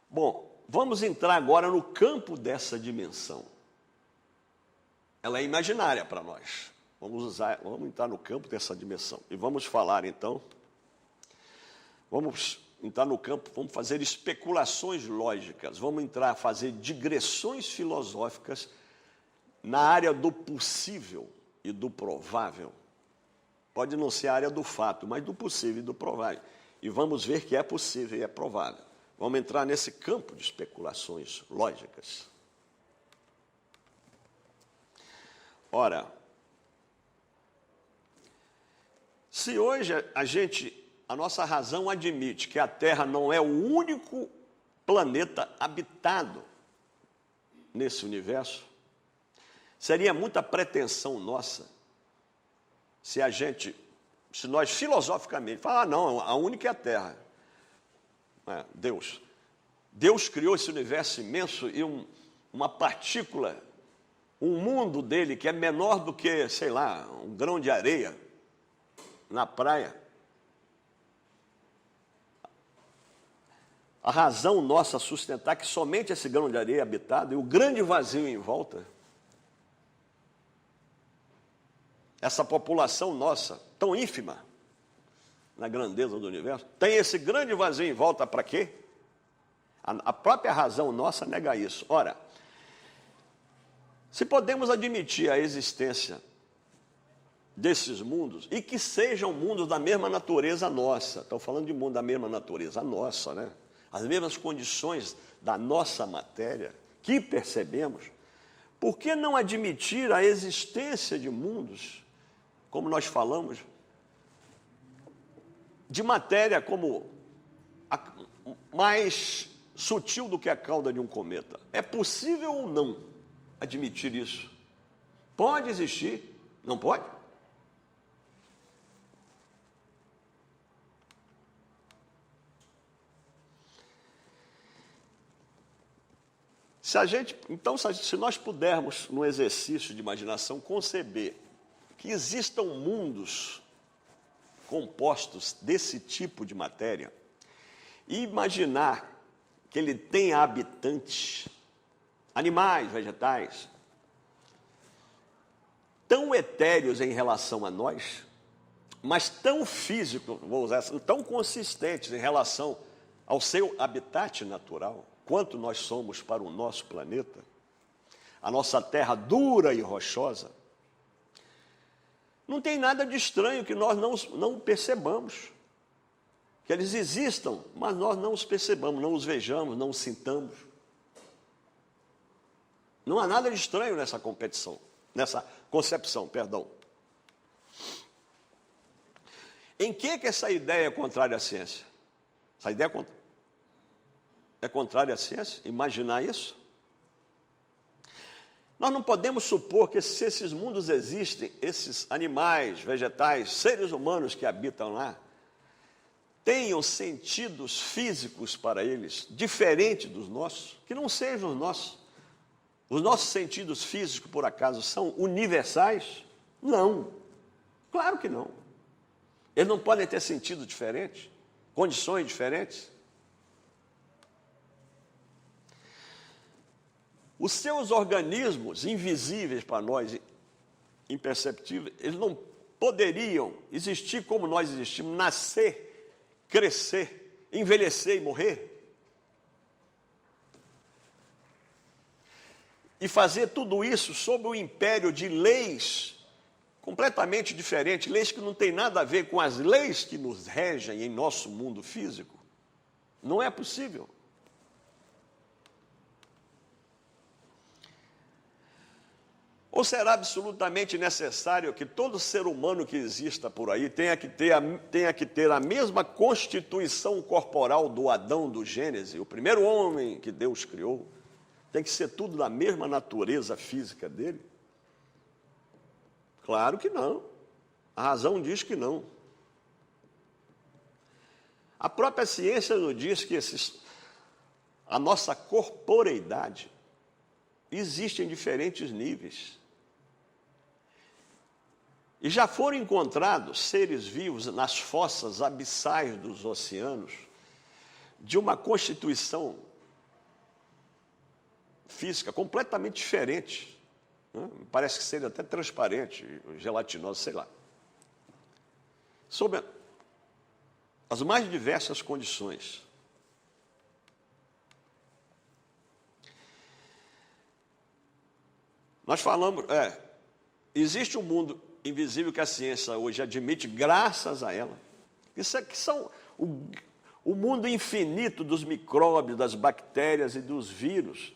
Bom, vamos entrar agora no campo dessa dimensão. Ela é imaginária para nós. Vamos entrar no campo dessa dimensão. E vamos falar, então, vamos entrar no campo, vamos fazer especulações lógicas, vamos fazer digressões filosóficas na área do possível e do provável. Pode não ser a área do fato, mas do possível e do provável. E vamos ver que é possível e é provável. Vamos entrar nesse campo de especulações lógicas. Ora, se hoje a nossa razão admite que a Terra não é o único planeta habitado nesse universo, seria muita pretensão nossa se nós filosoficamente falar, não, a única é a Terra. Deus criou esse universo imenso e uma partícula um mundo dele que é menor do que, sei lá, um grão de areia na praia. A razão nossa sustentar que somente esse grão de areia é habitado e o grande vazio em volta, essa população nossa, tão ínfima na grandeza do universo, tem esse grande vazio em volta para quê? A própria razão nossa nega isso. Ora, se podemos admitir a existência desses mundos, e que sejam mundos da mesma natureza nossa, estou falando de mundo da mesma natureza nossa, né? As mesmas condições da nossa matéria, que percebemos, por que não admitir a existência de mundos, como nós falamos, de matéria como mais sutil do que a cauda de um cometa? É possível ou não admitir isso? Pode existir, não pode? Se nós pudermos, no exercício de imaginação, conceber que existam mundos compostos desse tipo de matéria, e imaginar que ele tenha habitantes, animais, vegetais, tão etéreos em relação a nós, mas tão físicos, vou usar essa, tão consistentes em relação ao seu habitat natural, quanto nós somos para o nosso planeta, a nossa terra dura e rochosa, não tem nada de estranho que nós não percebamos, que eles existam, mas nós não os percebamos, não os vejamos, não os sintamos. Não há nada de estranho nessa concepção, perdão. Em que essa ideia é contrária à ciência? Essa ideia é contrária à ciência? Imaginar isso? Nós não podemos supor que se esses mundos existem, esses animais, vegetais, seres humanos que habitam lá, tenham sentidos físicos para eles, diferentes dos nossos, que não sejam os nossos. Os nossos sentidos físicos, por acaso, são universais? Não. Claro que não. Eles não podem ter sentido diferente, condições diferentes. Os seus organismos invisíveis para nós, imperceptíveis, eles não poderiam existir como nós existimos, nascer, crescer, envelhecer e morrer. E fazer tudo isso sob o império de leis completamente diferentes, leis que não têm nada a ver com as leis que nos regem em nosso mundo físico. Não é possível. Ou será absolutamente necessário que todo ser humano que exista por aí tenha que ter a mesma constituição corporal do Adão do Gênesis, o primeiro homem que Deus criou? Tem que ser tudo da mesma natureza física dele? Claro que não. A razão diz que não. A própria ciência nos diz que a nossa corporeidade existe em diferentes níveis. E já foram encontrados seres vivos nas fossas abissais dos oceanos de uma constituição física completamente diferente, né? Parece que seria até transparente, gelatinoso, sei lá. Sob as mais diversas condições. Nós falamos, existe um mundo invisível que a ciência hoje admite, graças a ela. Isso aqui são o mundo infinito dos micróbios, das bactérias e dos vírus,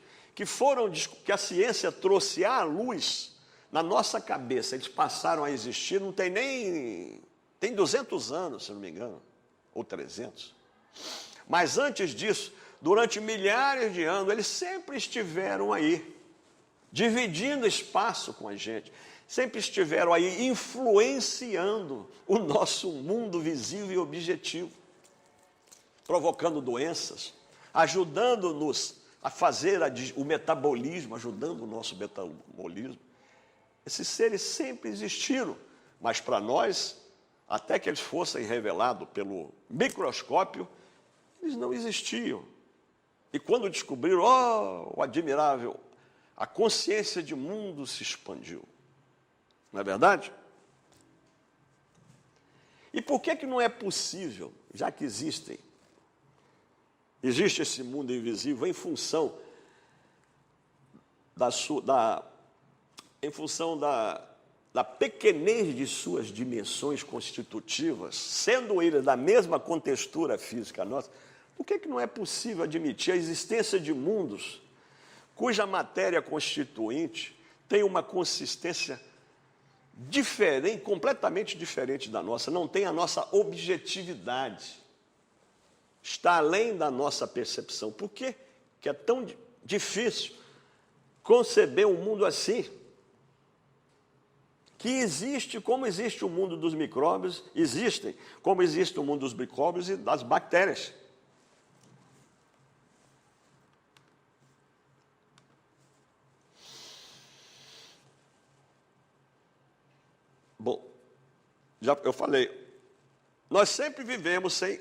que a ciência trouxe à luz na nossa cabeça. Eles passaram a existir, não tem nem... Tem 200 anos, se não me engano, ou 300. Mas antes disso, durante milhares de anos, eles sempre estiveram aí, dividindo espaço com a gente. Sempre estiveram aí influenciando o nosso mundo visível e objetivo, provocando doenças, ajudando-nos a fazer o metabolismo, ajudando o nosso metabolismo. Esses seres sempre existiram, mas para nós, até que eles fossem revelados pelo microscópio, eles não existiam. E quando descobriram, o admirável, a consciência de mundo se expandiu. Não é verdade? E por que não é possível, já que existe esse mundo invisível em função da pequenez de suas dimensões constitutivas, sendo ele da mesma contextura física nossa, por que não é possível admitir a existência de mundos cuja matéria constituinte tem uma consistência diferente, completamente diferente da nossa, não tem a nossa objetividade, está além da nossa percepção? Por que é tão difícil conceber um mundo assim? Que existe, como existe o mundo dos micróbios, como existe o mundo dos micróbios e das bactérias. Bom, eu falei, nós sempre vivemos sem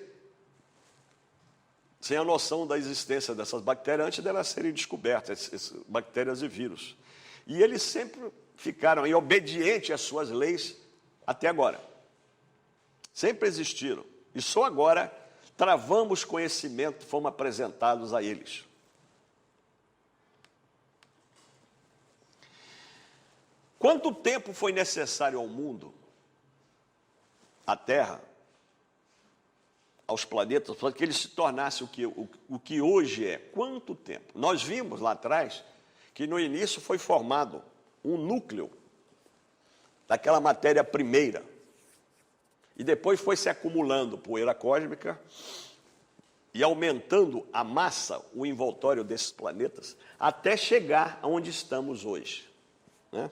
a noção da existência dessas bactérias antes delas serem descobertas, bactérias e vírus. E eles sempre ficaram obedientes às suas leis até agora. Sempre existiram. E só agora travamos conhecimento, fomos apresentados a eles. Quanto tempo foi necessário ao mundo, à Terra, aos planetas, para que ele se tornasse o que hoje é? Quanto tempo? Nós vimos lá atrás que no início foi formado um núcleo daquela matéria primeira. E depois foi se acumulando poeira cósmica e aumentando a massa, o envoltório desses planetas, até chegar aonde estamos hoje, né?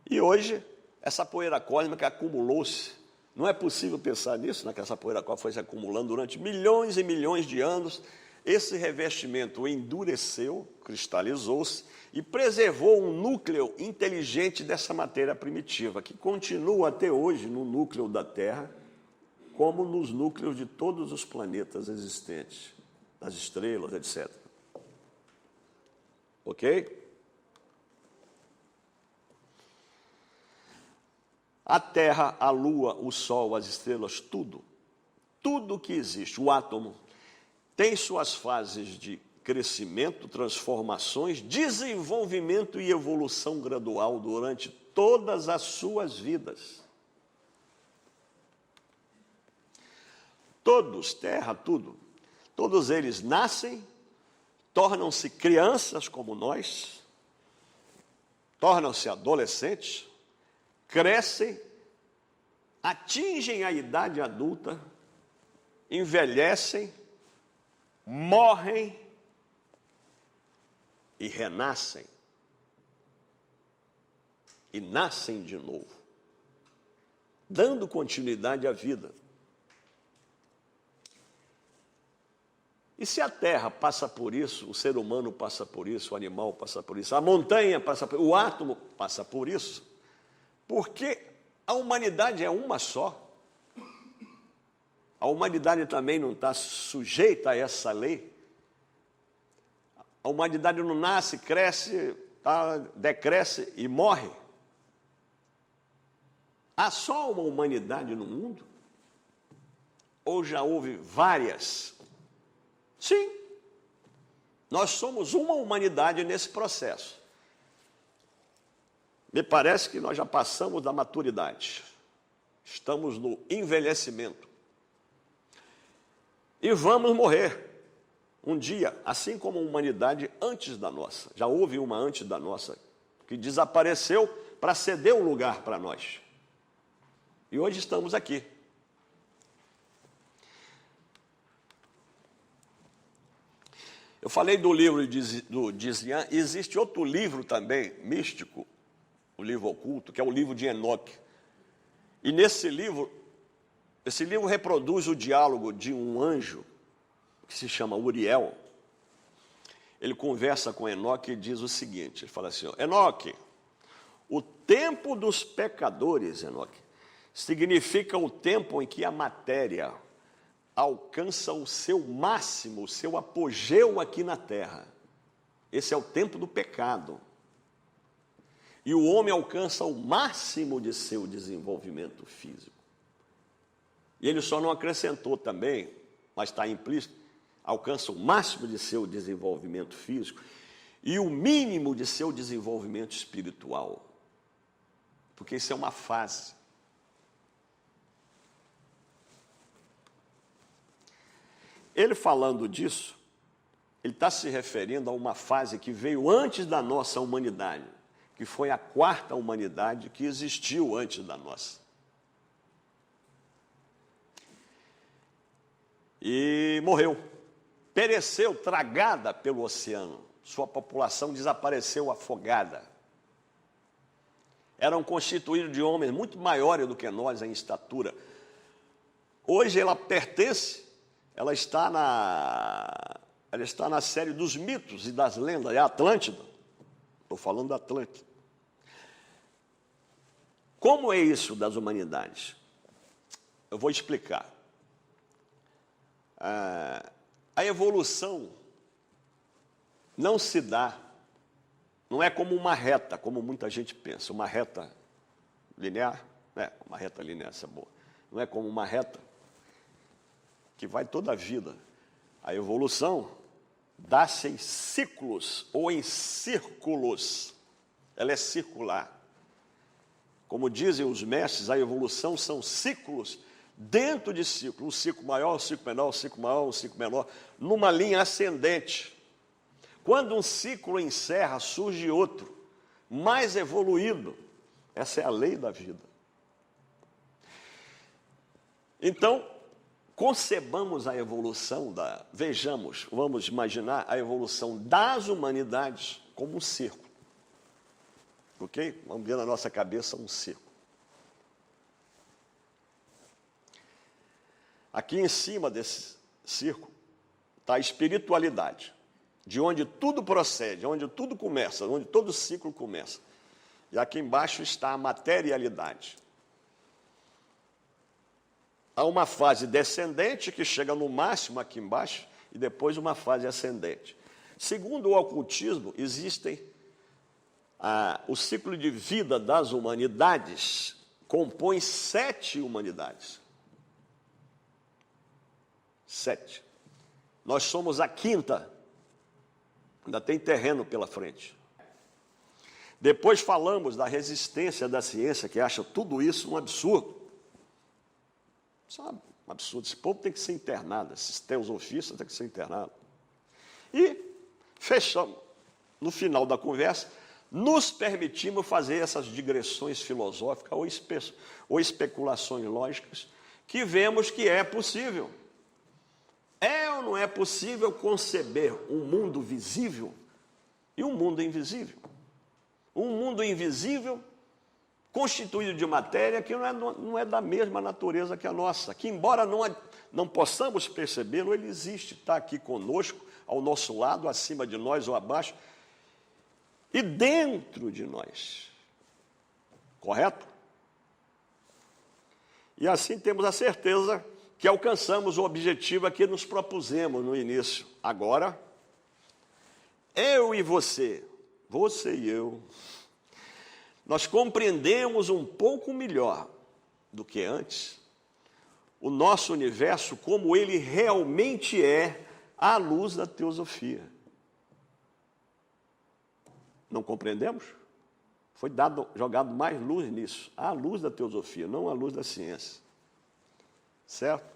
E hoje, essa poeira cósmica acumulou-se. Não é possível pensar nisso, né, que essa poeira cósmica foi se acumulando durante milhões e milhões de anos. Esse revestimento endureceu, cristalizou-se e preservou um núcleo inteligente dessa matéria primitiva, que continua até hoje no núcleo da Terra, como nos núcleos de todos os planetas existentes, das estrelas, etc. Ok? A Terra, a Lua, o Sol, as estrelas, tudo que existe, o átomo, tem suas fases de crescimento, transformações, desenvolvimento e evolução gradual durante todas as suas vidas. Todos, Terra, todos eles nascem, tornam-se crianças como nós, tornam-se adolescentes, crescem, atingem a idade adulta, envelhecem, morrem e renascem. E nascem de novo, dando continuidade à vida. E se a Terra passa por isso, o ser humano passa por isso, o animal passa por isso, a montanha passa por isso, o átomo passa por isso, porque a humanidade é uma só. A humanidade também não está sujeita a essa lei. A humanidade não nasce, cresce, decresce e morre. Há só uma humanidade no mundo? Ou já houve várias? Sim. Nós somos uma humanidade nesse processo. Me parece que nós já passamos da maturidade. Estamos no envelhecimento. E vamos morrer um dia, assim como a humanidade antes da nossa. Já houve uma antes da nossa, que desapareceu para ceder um lugar para nós. E hoje estamos aqui. Eu falei do livro do Dizian, existe outro livro também, místico, o livro oculto, que é o livro de Enoque. E esse livro reproduz o diálogo de um anjo, que se chama Uriel, ele conversa com Enoque e diz o seguinte, ele fala assim, ó, Enoque, o tempo dos pecadores, Enoque, significa o tempo em que a matéria alcança o seu máximo, o seu apogeu aqui na terra. Esse é o tempo do pecado. E o homem alcança o máximo de seu desenvolvimento físico. E ele só não acrescentou também, mas está implícito, alcança o máximo de seu desenvolvimento físico e o mínimo de seu desenvolvimento espiritual. Porque isso é uma fase. Ele falando disso, ele está se referindo a uma fase que veio antes da nossa humanidade, que foi a quarta humanidade que existiu antes da nossa. E morreu, pereceu, tragada pelo oceano. Sua população desapareceu afogada. Eram constituídos de homens muito maiores do que nós em estatura. Hoje ela pertence, ela está na série dos mitos e das lendas, é a Atlântida. Estou falando da Atlântida. Como é isso das humanidades? Eu vou explicar. A evolução não se dá, não é como uma reta, como muita gente pensa, uma reta linear, uma reta linear, essa é boa. Não é como uma reta que vai toda a vida. A evolução dá-se em ciclos ou em círculos, ela é circular. Como dizem os mestres, a evolução são ciclos dentro de ciclo, um ciclo maior, um ciclo menor, um ciclo maior, um ciclo menor, numa linha ascendente. Quando um ciclo encerra, surge outro, mais evoluído. Essa é a lei da vida. Então, concebamos a evolução vejamos, vamos imaginar a evolução das humanidades como um círculo. Ok? Vamos ver na nossa cabeça um círculo. Aqui em cima desse círculo está a espiritualidade, de onde tudo procede, onde tudo começa, onde todo ciclo começa. E aqui embaixo está a materialidade. Há uma fase descendente que chega no máximo aqui embaixo e depois uma fase ascendente. Segundo o ocultismo, existem o ciclo de vida das humanidades compõe 7 humanidades. 7. Nós somos a 5ª. Ainda tem terreno pela frente. Depois falamos da resistência da ciência, que acha tudo isso um absurdo. Isso é um absurdo. Esse povo tem que ser internado, esses teosofistas têm que ser internados. E fechamos, no final da conversa, nos permitimos fazer essas digressões filosóficas ou especulações lógicas que vemos que é possível. É ou não é possível conceber um mundo visível e um mundo invisível? Um mundo invisível constituído de matéria que não é da mesma natureza que a nossa, que embora não possamos percebê-lo, ele existe, está aqui conosco, ao nosso lado, acima de nós ou abaixo, e dentro de nós. Correto? E assim temos a certeza que alcançamos o objetivo a que nos propusemos no início. Agora, eu e você e eu, nós compreendemos um pouco melhor do que antes o nosso universo como ele realmente é à luz da teosofia. Não compreendemos? Foi jogado mais luz nisso, à luz da teosofia, não à luz da ciência. Certo?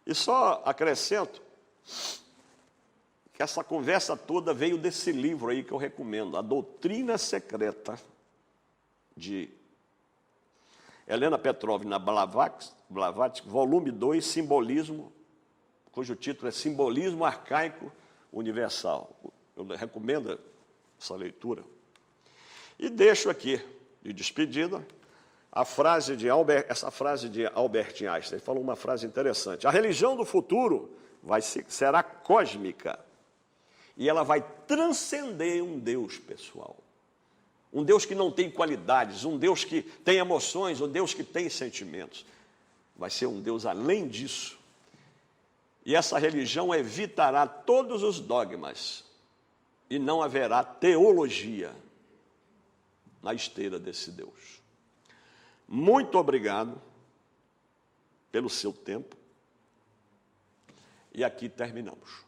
E só acrescento que essa conversa toda veio desse livro aí que eu recomendo, A Doutrina Secreta, de Helena Petrovna Blavatsky, volume 2, Simbolismo, cujo título é Simbolismo Arcaico Universal. Eu recomendo essa leitura. E deixo aqui, de despedida, essa frase de Albert Einstein. Ele falou uma frase interessante. A religião do futuro será cósmica. E ela vai transcender um Deus pessoal. Um Deus que não tem qualidades, um Deus que tem emoções, um Deus que tem sentimentos. Vai ser um Deus além disso. E essa religião evitará todos os dogmas. E não haverá teologia na esteira desse Deus. Muito obrigado pelo seu tempo. E aqui terminamos.